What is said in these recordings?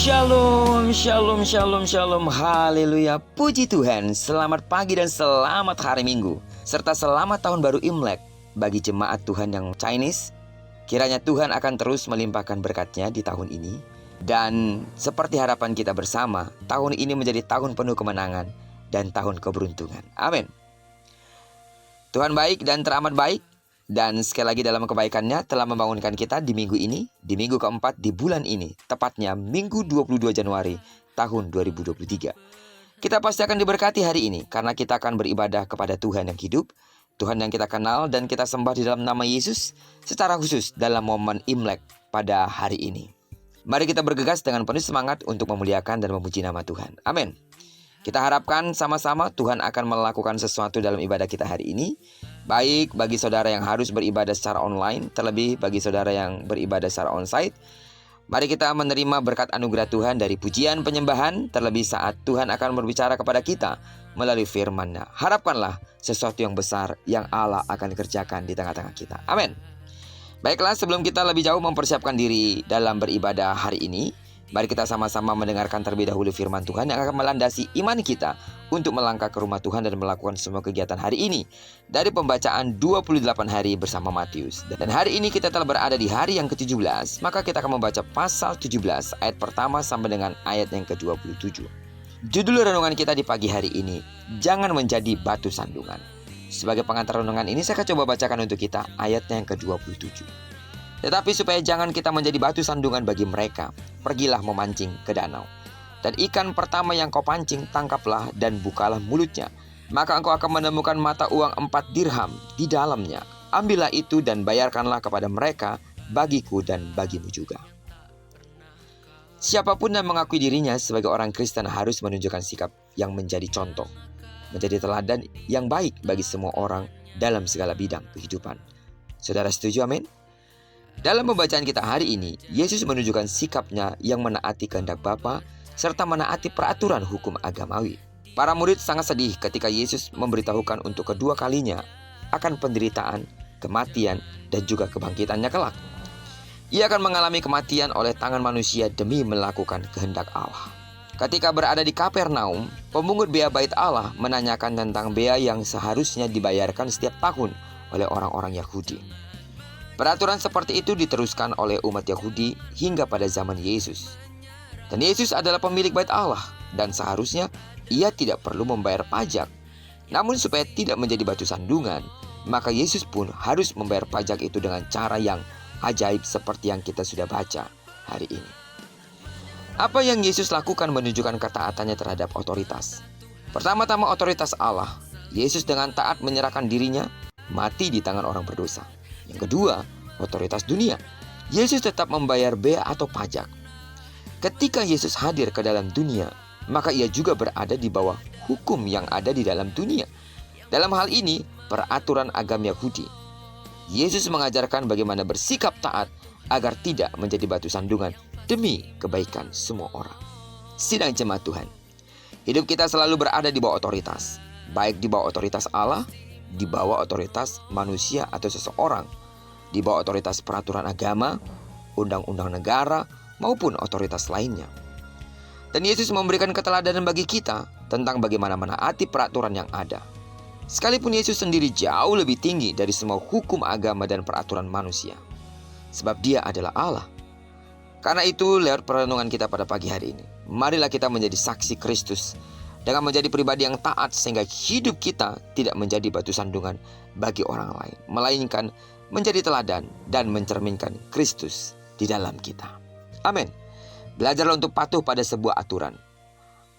Shalom, shalom, shalom, shalom, haleluya, puji Tuhan. Selamat pagi dan selamat hari Minggu, serta selamat tahun baru Imlek bagi jemaat Tuhan yang Chinese. Kiranya Tuhan akan terus melimpahkan berkat-Nya di tahun ini. Dan seperti harapan kita bersama, tahun ini menjadi tahun penuh kemenangan dan tahun keberuntungan. Amin. Tuhan baik dan teramat baik. Dan sekali lagi dalam kebaikan-Nya telah membangunkan kita di minggu ini, di minggu keempat di bulan ini, tepatnya minggu 22 Januari tahun 2023. Kita pasti akan diberkati hari ini karena kita akan beribadah kepada Tuhan yang hidup, Tuhan yang kita kenal dan kita sembah di dalam nama Yesus secara khusus dalam momen Imlek pada hari ini. Mari kita bergegas dengan penuh semangat untuk memuliakan dan memuji nama Tuhan. Amin. Kita harapkan sama-sama Tuhan akan melakukan sesuatu dalam ibadah kita hari ini. Baik bagi saudara yang harus beribadah secara online, terlebih bagi saudara yang beribadah secara onsite. Mari kita menerima berkat anugerah Tuhan dari pujian penyembahan, terlebih saat Tuhan akan berbicara kepada kita melalui firman-Nya. Harapkanlah sesuatu yang besar yang Allah akan kerjakan di tengah-tengah kita. Amin. Baiklah, sebelum kita lebih jauh mempersiapkan diri dalam beribadah hari ini, mari kita sama-sama mendengarkan terlebih dahulu firman Tuhan yang akan melandasi iman kita untuk melangkah ke rumah Tuhan dan melakukan semua kegiatan hari ini dari pembacaan 28 hari bersama Matius. Dan hari ini kita telah berada di hari yang ke-17, maka kita akan membaca pasal 17 ayat pertama sampai dengan ayat yang ke-27. Judul renungan kita di pagi hari ini, jangan menjadi batu sandungan. Sebagai pengantar renungan ini saya akan coba bacakan untuk kita ayatnya yang ke-27. Tetapi supaya jangan kita menjadi batu sandungan bagi mereka, pergilah memancing ke danau. Dan ikan pertama yang kau pancing, tangkaplah dan bukalah mulutnya. Maka engkau akan menemukan mata uang 4 dirham di dalamnya. Ambillah itu dan bayarkanlah kepada mereka, bagiku dan bagimu juga. Siapapun yang mengakui dirinya sebagai orang Kristen harus menunjukkan sikap yang menjadi contoh, menjadi teladan yang baik bagi semua orang dalam segala bidang kehidupan. Saudara setuju? Amin. Dalam pembacaan kita hari ini, Yesus menunjukkan sikapnya yang menaati kehendak Bapa serta menaati peraturan hukum agamawi. Para murid sangat sedih ketika Yesus memberitahukan untuk kedua kalinya akan penderitaan, kematian, dan juga kebangkitannya kelak. Ia akan mengalami kematian oleh tangan manusia demi melakukan kehendak Allah. Ketika berada di Kapernaum, pemungut bea bait Allah menanyakan tentang bea yang seharusnya dibayarkan setiap tahun oleh orang-orang Yahudi. Peraturan seperti itu diteruskan oleh umat Yahudi hingga pada zaman Yesus. Dan Yesus adalah pemilik bait Allah dan seharusnya ia tidak perlu membayar pajak. Namun supaya tidak menjadi batu sandungan, maka Yesus pun harus membayar pajak itu dengan cara yang ajaib seperti yang kita sudah baca hari ini. Apa yang Yesus lakukan menunjukkan ketaatannya terhadap otoritas. Pertama-tama otoritas Allah. Yesus dengan taat menyerahkan dirinya mati di tangan orang berdosa. Yang kedua, otoritas dunia. Yesus tetap membayar bea atau pajak. Ketika Yesus hadir ke dalam dunia, maka ia juga berada di bawah hukum yang ada di dalam dunia. Dalam hal ini, peraturan agama Yahudi. Yesus mengajarkan bagaimana bersikap taat agar tidak menjadi batu sandungan demi kebaikan semua orang. Sidang jemaat Tuhan, hidup kita selalu berada di bawah otoritas, baik di bawah otoritas Allah, di bawah otoritas manusia atau seseorang, di bawah otoritas peraturan agama, undang-undang negara, maupun otoritas lainnya. Dan Yesus memberikan keteladanan bagi kita tentang bagaimana menaati peraturan yang ada. Sekalipun Yesus sendiri jauh lebih tinggi dari semua hukum agama dan peraturan manusia. Sebab Dia adalah Allah. Karena itu, lewat perenungan kita pada pagi hari ini, marilah kita menjadi saksi Kristus dengan menjadi pribadi yang taat sehingga hidup kita tidak menjadi batu sandungan bagi orang lain, melainkan menjadi teladan dan mencerminkan Kristus di dalam kita. Amin. Belajarlah untuk patuh pada sebuah aturan.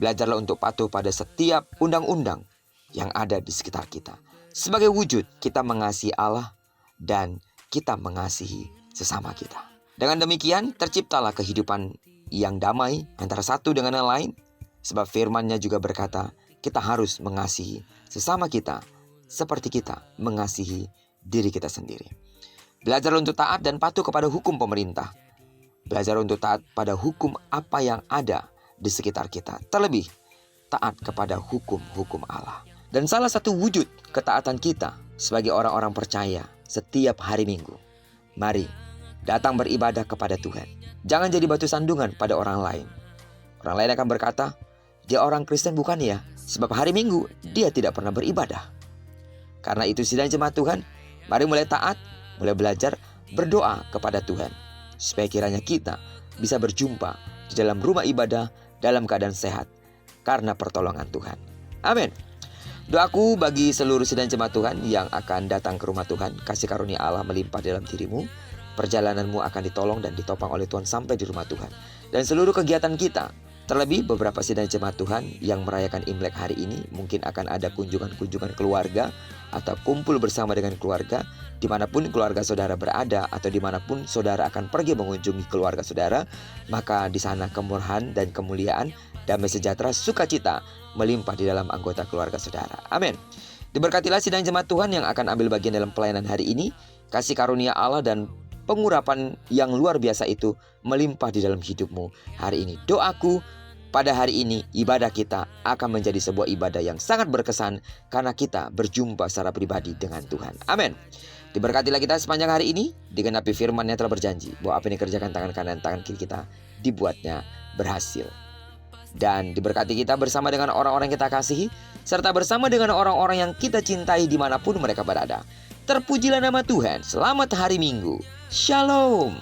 Belajarlah untuk patuh pada setiap undang-undang yang ada di sekitar kita. Sebagai wujud kita mengasihi Allah dan kita mengasihi sesama kita. Dengan demikian terciptalah kehidupan yang damai antara satu dengan yang lain. Sebab firman-Nya juga berkata, kita harus mengasihi sesama kita seperti kita mengasihi diri kita sendiri. Belajar untuk taat dan patuh kepada hukum pemerintah. Belajar untuk taat pada hukum apa yang ada di sekitar kita. Terlebih taat kepada hukum-hukum Allah. Dan salah satu wujud ketaatan kita sebagai orang-orang percaya setiap hari Minggu. Mari datang beribadah kepada Tuhan. Jangan jadi batu sandungan pada orang lain. Orang lain akan berkata, dia orang Kristen bukan ya? Sebab hari Minggu dia tidak pernah beribadah. Karena itu sidang jemaat Tuhan, mari mulai taat, mulai belajar berdoa kepada Tuhan, supaya kiranya kita bisa berjumpa di dalam rumah ibadah dalam keadaan sehat karena pertolongan Tuhan. Amin. Doaku bagi seluruh sidang jemaat Tuhan yang akan datang ke rumah Tuhan, kasih karunia Allah melimpah dalam dirimu. Perjalananmu akan ditolong dan ditopang oleh Tuhan sampai di rumah Tuhan. Dan seluruh kegiatan kita, terlebih beberapa sidang jemaat Tuhan yang merayakan Imlek hari ini, mungkin akan ada kunjungan-kunjungan keluarga atau kumpul bersama dengan keluarga. Dimanapun keluarga saudara berada atau dimanapun saudara akan pergi mengunjungi keluarga saudara, maka di sana kemurahan dan kemuliaan, damai sejahtera, sukacita melimpah di dalam anggota keluarga saudara. Amin. Diberkatilah sidang jemaat Tuhan yang akan ambil bagian dalam pelayanan hari ini. Kasih karunia Allah dan pengurapan yang luar biasa itu melimpah di dalam hidupmu hari ini. Doaku pada hari ini ibadah kita akan menjadi sebuah ibadah yang sangat berkesan karena kita berjumpa secara pribadi dengan Tuhan. Amin. Diberkatilah kita sepanjang hari ini, digenapi firman yang telah berjanji bahwa apa yang dikerjakan tangan kanan tangan kiri kita dibuatnya berhasil. Dan diberkati kita bersama dengan orang-orang yang kita kasihi, serta bersama dengan orang-orang yang kita cintai dimanapun mereka berada. Terpujilah nama Tuhan. Selamat hari Minggu. Shalom.